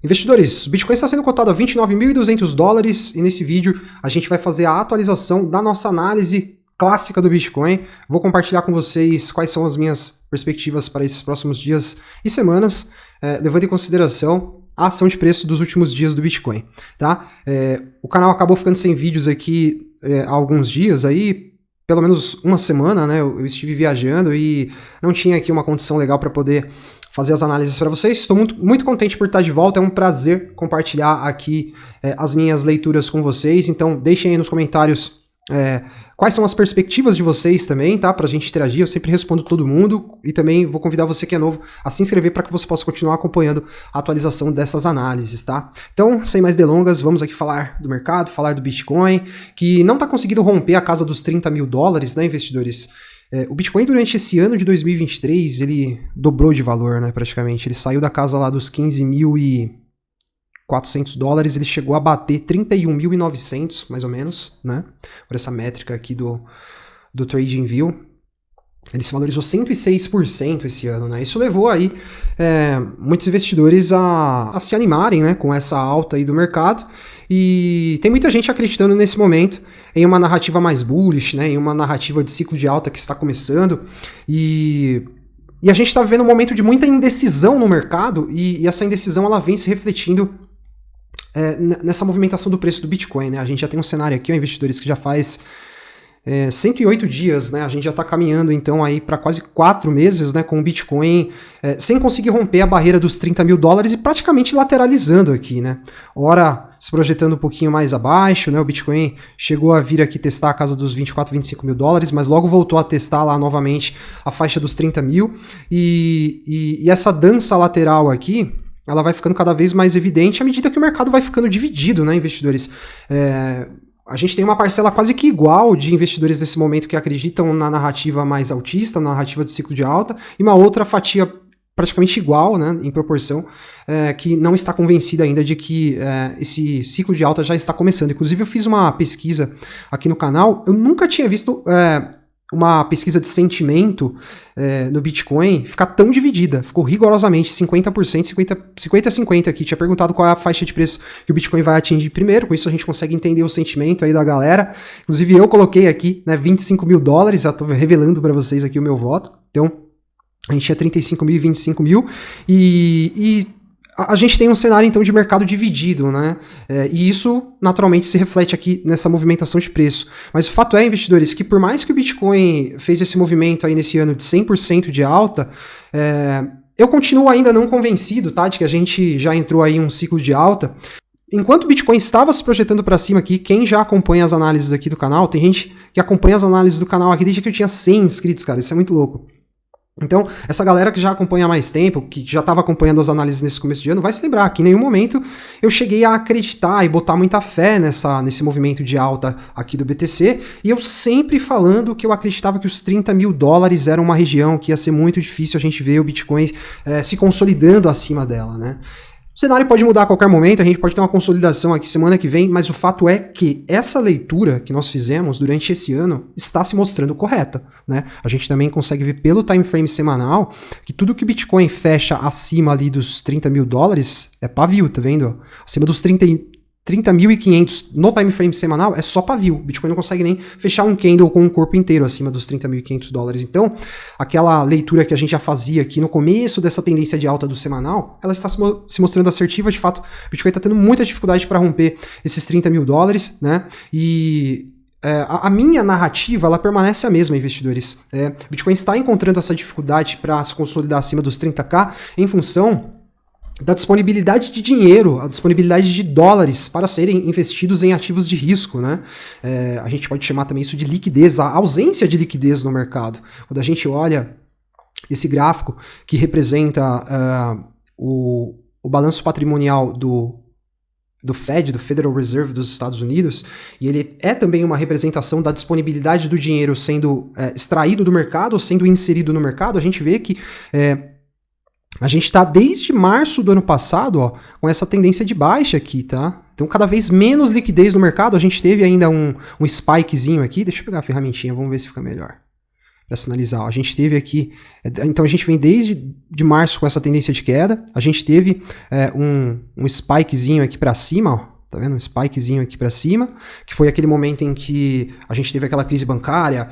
Investidores, o Bitcoin está sendo cotado a $29.200 e nesse vídeo a gente vai fazer a atualização da nossa análise clássica do Bitcoin. Vou compartilhar com vocês quais são as minhas perspectivas para esses próximos dias e semanas, levando em consideração a ação de preço dos últimos dias do Bitcoin. Tá? O canal acabou ficando sem vídeos aqui há alguns dias, aí, pelo menos uma semana, né? Eu estive viajando e não tinha aqui uma condição legal para poder fazer as análises para vocês. Estou muito contente por estar de volta, é um prazer compartilhar aqui as minhas leituras com vocês, então deixem aí nos comentários quais são as perspectivas de vocês também, tá? Pra gente interagir, eu sempre respondo todo mundo e também vou convidar você que é novo a se inscrever para que você possa continuar acompanhando a atualização dessas análises, tá? Então, sem mais delongas, vamos aqui falar do mercado, falar do Bitcoin, que não tá conseguindo romper a casa dos $30 mil, né, investidores? O Bitcoin durante esse ano de 2023, ele dobrou de valor, né, praticamente. Ele saiu da casa lá dos $15.400, ele chegou a bater 31.900, mais ou menos, né, por essa métrica aqui do TradingView. Ele se valorizou 106% esse ano, né? Isso levou aí muitos investidores a se animarem, né, com essa alta aí do mercado. E tem muita gente acreditando nesse momento em uma narrativa mais bullish, né, em uma narrativa de ciclo de alta que está começando. E a gente está vivendo um momento de muita indecisão no mercado e essa indecisão ela vem se refletindo nessa movimentação do preço do Bitcoin, né? A gente já tem um cenário aqui, ó, investidores, que já faz 108 dias, né? A gente já está caminhando então aí para quase 4 meses, né, com o Bitcoin sem conseguir romper a barreira dos $30 mil e praticamente lateralizando aqui, né? Ora se projetando um pouquinho mais abaixo, né? O Bitcoin chegou a vir aqui testar a casa dos 24, 25 mil dólares, mas logo voltou a testar lá novamente a faixa dos 30 mil e essa dança lateral aqui, ela vai ficando cada vez mais evidente à medida que o mercado vai ficando dividido, né, investidores? A gente tem uma parcela quase que igual de investidores nesse momento que acreditam na narrativa mais altista, na narrativa de ciclo de alta, e uma outra fatia praticamente igual, né, em proporção, que não está convencida ainda de que esse ciclo de alta já está começando. Inclusive eu fiz uma pesquisa aqui no canal, eu nunca tinha visto uma pesquisa de sentimento no Bitcoin ficar tão dividida. Ficou rigorosamente 50%, 50-50 aqui. Tinha perguntado qual é a faixa de preço que o Bitcoin vai atingir primeiro. Com isso a gente consegue entender o sentimento aí da galera. Inclusive eu coloquei aqui, né, 25 mil dólares. Já estou revelando para vocês aqui o meu voto. Então a gente tinha 35 mil e 25 mil. E a gente tem um cenário, então, de mercado dividido, né? E isso, naturalmente, se reflete aqui nessa movimentação de preço. Mas o fato é, investidores, que por mais que o Bitcoin fez esse movimento aí nesse ano de 100% de alta, eu continuo ainda não convencido, tá? De que a gente já entrou aí em um ciclo de alta. Enquanto o Bitcoin estava se projetando para cima aqui, quem já acompanha as análises aqui do canal, tem gente que acompanha as análises do canal aqui desde que eu tinha 100 inscritos, cara. Isso é muito louco. Então, essa galera que já acompanha há mais tempo, que já estava acompanhando as análises nesse começo de ano, vai se lembrar que em nenhum momento eu cheguei a acreditar e botar muita fé nesse movimento de alta aqui do BTC, e eu sempre falando que eu acreditava que os 30 mil dólares eram uma região que ia ser muito difícil a gente ver o Bitcoin se consolidando acima dela, né? O cenário pode mudar a qualquer momento, a gente pode ter uma consolidação aqui semana que vem, mas o fato é que essa leitura que nós fizemos durante esse ano está se mostrando correta, né? A gente também consegue ver pelo time frame semanal que tudo que o Bitcoin fecha acima ali dos 30 mil dólares é pavio, tá vendo? Acima dos 30.500 no time frame semanal é só pavio. O Bitcoin não consegue nem fechar um candle com um corpo inteiro acima dos 30.500 dólares. Então, aquela leitura que a gente já fazia aqui no começo dessa tendência de alta do semanal, ela está se mostrando assertiva. De fato, o Bitcoin está tendo muita dificuldade para romper esses 30 mil dólares, né? E a minha narrativa, ela permanece a mesma, investidores. O Bitcoin está encontrando essa dificuldade para se consolidar acima dos 30k em função da disponibilidade de dinheiro, a disponibilidade de dólares para serem investidos em ativos de risco, né? A gente pode chamar também isso de liquidez, a ausência de liquidez no mercado. Quando a gente olha esse gráfico que representa o balanço patrimonial do Fed, do Federal Reserve dos Estados Unidos, e ele é também uma representação da disponibilidade do dinheiro sendo extraído do mercado ou sendo inserido no mercado, a gente vê que a gente está desde março do ano passado, ó, com essa tendência de baixa aqui, tá? Então cada vez menos liquidez no mercado, a gente teve ainda um spikezinho aqui, deixa eu pegar a ferramentinha, vamos ver se fica melhor. para sinalizar. A gente teve aqui, então a gente vem desde de março com essa tendência de queda, a gente teve um spikezinho aqui para cima, ó, tá vendo? Um spikezinho aqui para cima, que foi aquele momento em que a gente teve aquela crise bancária,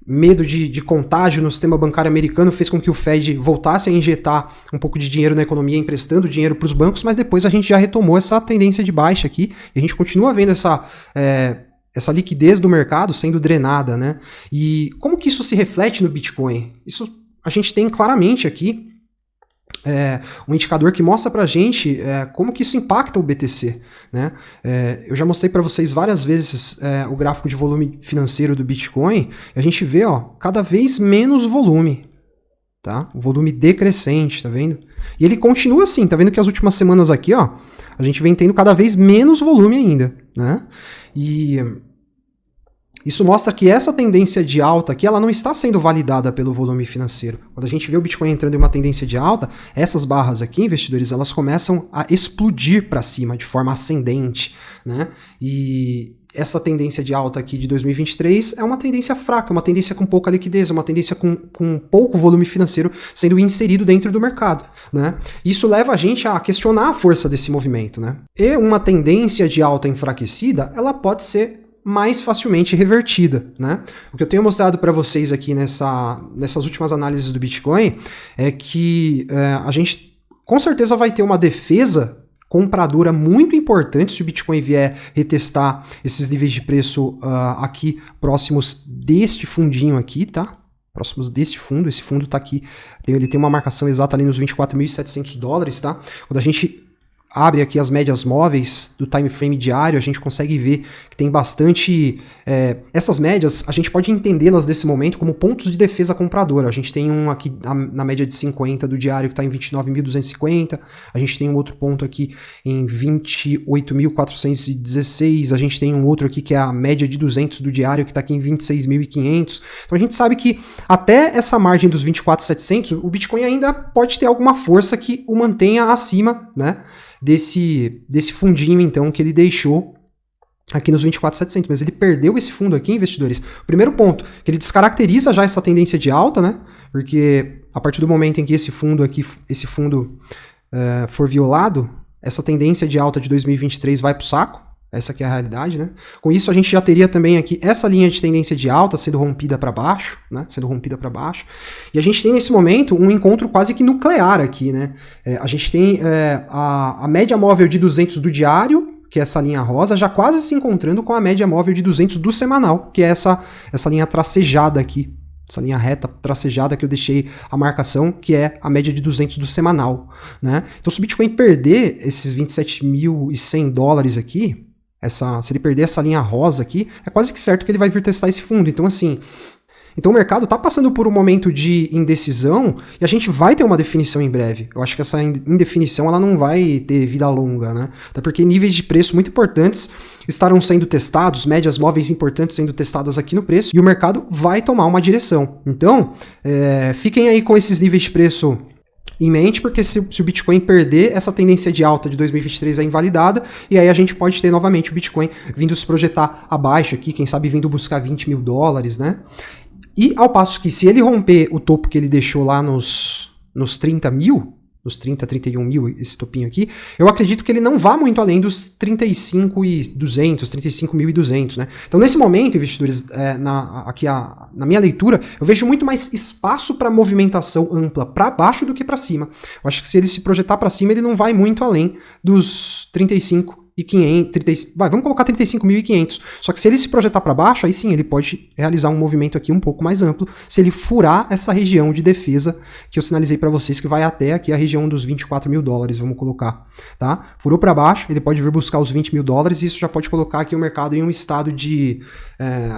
medo de contágio no sistema bancário americano fez com que o Fed voltasse a injetar um pouco de dinheiro na economia, emprestando dinheiro para os bancos, mas depois a gente já retomou essa tendência de baixa aqui, e a gente continua vendo essa liquidez do mercado sendo drenada, né? E como que isso se reflete no Bitcoin? Isso a gente tem claramente aqui um indicador que mostra pra gente como que isso impacta o BTC, né? Eu já mostrei para vocês várias vezes o gráfico de volume financeiro do Bitcoin, e a gente vê, ó, cada vez menos volume, tá? O volume decrescente, tá vendo? E ele continua assim, tá vendo que as últimas semanas aqui, ó, a gente vem tendo cada vez menos volume ainda, né? E isso mostra que essa tendência de alta aqui, ela não está sendo validada pelo volume financeiro. Quando a gente vê o Bitcoin entrando em uma tendência de alta, essas barras aqui, investidores, elas começam a explodir para cima de forma ascendente, né? E essa tendência de alta aqui de 2023 é uma tendência fraca, uma tendência com pouca liquidez, uma tendência com pouco volume financeiro sendo inserido dentro do mercado, né? Isso leva a gente a questionar a força desse movimento, né? E uma tendência de alta enfraquecida, ela pode ser mais facilmente revertida, né? O que eu tenho mostrado para vocês aqui nessas últimas análises do Bitcoin é que a gente com certeza vai ter uma defesa compradora muito importante se o Bitcoin vier retestar esses níveis de preço aqui próximos deste fundinho aqui, tá? Próximos desse fundo, esse fundo tá aqui, ele tem uma marcação exata ali nos $24.700, tá? Quando a gente abre aqui as médias móveis do time frame diário, a gente consegue ver que tem bastante... essas médias, a gente pode entendê-las nesse momento como pontos de defesa compradora. A gente tem um aqui na média de 50 do diário que está em 29.250, a gente tem um outro ponto aqui em 28.416, a gente tem um outro aqui que é a média de 200 do diário que está aqui em 26.500. Então a gente sabe que até essa margem dos 24.700, o Bitcoin ainda pode ter alguma força que o mantenha acima, né? Desse fundinho, então, que ele deixou aqui nos 24.700, mas ele perdeu esse fundo aqui, investidores. O primeiro ponto, que ele descaracteriza já essa tendência de alta, né? Porque a partir do momento em que esse fundo aqui, for violado, essa tendência de alta de 2023 vai para o saco. Essa aqui é a realidade, né? Com isso, a gente já teria também aqui essa linha de tendência de alta sendo rompida para baixo, né? Sendo rompida para baixo. E a gente tem, nesse momento, um encontro quase que nuclear aqui, né? A gente tem a média móvel de 200 do diário, que é essa linha rosa, já quase se encontrando com a média móvel de 200 do semanal, que é essa linha tracejada aqui. Essa linha reta tracejada que eu deixei a marcação, que é a média de 200 do semanal, né? Então, se o Bitcoin perder esses $27.100 aqui, se ele perder essa linha rosa aqui, é quase que certo que ele vai vir testar esse fundo. Então, assim, o mercado está passando por um momento de indecisão e a gente vai ter uma definição em breve. Eu acho que essa indefinição ela não vai ter vida longa, né? Até porque níveis de preço muito importantes estarão sendo testados, médias móveis importantes sendo testadas aqui no preço, e o mercado vai tomar uma direção. Então, fiquem aí com esses níveis de preço em mente, porque se o Bitcoin perder, essa tendência de alta de 2023 é invalidada, e aí a gente pode ter novamente o Bitcoin vindo se projetar abaixo aqui, quem sabe vindo buscar $20.000, né? E ao passo que se ele romper o topo que ele deixou lá nos 30 mil, nos 31 mil, esse topinho aqui, eu acredito que ele não vá muito além dos 35.200, né? Então, nesse momento, investidores, na minha leitura, eu vejo muito mais espaço para movimentação ampla para baixo do que para cima. Eu acho que se ele se projetar para cima, ele não vai muito além dos 35.500, vamos colocar 35.500. Só que se ele se projetar para baixo, aí sim ele pode realizar um movimento aqui um pouco mais amplo, se ele furar essa região de defesa que eu sinalizei para vocês, que vai até aqui a região dos $24.000, vamos colocar, tá? Furou para baixo, ele pode vir buscar os $20.000 e isso já pode colocar aqui o mercado em um estado de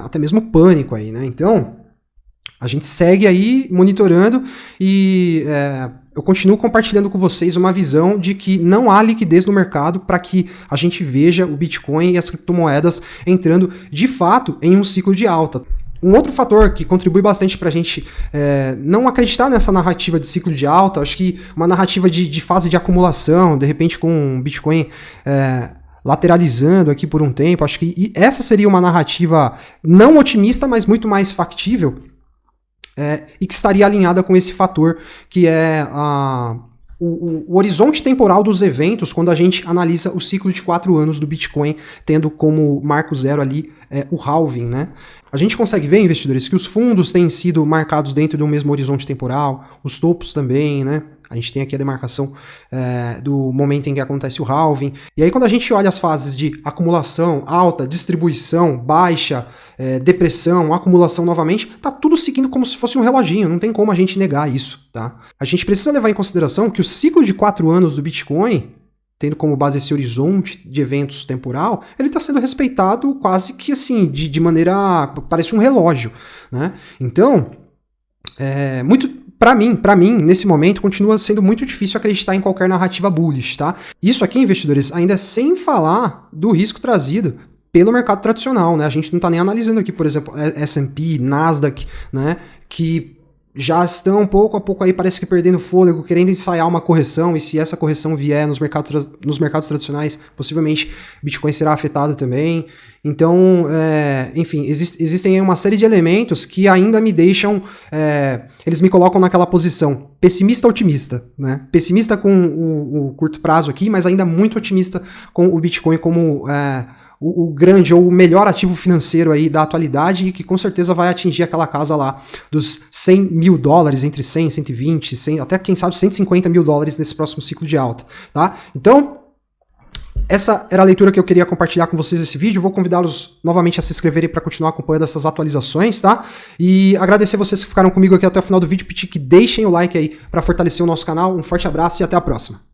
até mesmo pânico aí, né? Então, a gente segue aí monitorando e eu continuo compartilhando com vocês uma visão de que não há liquidez no mercado para que a gente veja o Bitcoin e as criptomoedas entrando de fato em um ciclo de alta. Um outro fator que contribui bastante para a gente não acreditar nessa narrativa de ciclo de alta, acho que uma narrativa de fase de acumulação, de repente com o Bitcoin lateralizando aqui por um tempo, acho que essa seria uma narrativa não otimista, mas muito mais factível. e que estaria alinhada com esse fator que é o horizonte temporal dos eventos quando a gente analisa o ciclo de 4 anos do Bitcoin, tendo como marco zero ali o halving, né? A gente consegue ver, investidores, que os fundos têm sido marcados dentro do mesmo horizonte temporal, os topos também, né? A gente tem aqui a demarcação do momento em que acontece o halving. E aí quando a gente olha as fases de acumulação, alta, distribuição, baixa, depressão, acumulação novamente, tá tudo seguindo como se fosse um reloginho, não tem como a gente negar isso, tá? A gente precisa levar em consideração que o ciclo de 4 anos do Bitcoin, tendo como base esse horizonte de eventos temporal, ele está sendo respeitado quase que assim, de maneira, parece um relógio, né? Então, Pra mim, nesse momento, continua sendo muito difícil acreditar em qualquer narrativa bullish, tá? Isso aqui, investidores, ainda sem falar do risco trazido pelo mercado tradicional, né? A gente não tá nem analisando aqui, por exemplo, S&P, Nasdaq, né? Que já estão pouco a pouco aí, parece que perdendo fôlego, querendo ensaiar uma correção, e se essa correção vier nos mercados tradicionais, possivelmente Bitcoin será afetado também. Então, enfim, existem uma série de elementos que ainda me deixam, eles me colocam naquela posição pessimista-otimista, né? Pessimista com o curto prazo aqui, mas ainda muito otimista com o Bitcoin como o grande ou o melhor ativo financeiro aí da atualidade e que com certeza vai atingir aquela casa lá dos 100 mil dólares, entre 100, 120, 100, até quem sabe 150 mil dólares nesse próximo ciclo de alta, tá? Então, essa era a leitura que eu queria compartilhar com vocês nesse vídeo. Vou convidá-los novamente a se inscreverem para continuar acompanhando essas atualizações, tá? E agradecer vocês que ficaram comigo aqui até o final do vídeo, pedir que deixem o like aí para fortalecer o nosso canal. Um forte abraço e até a próxima.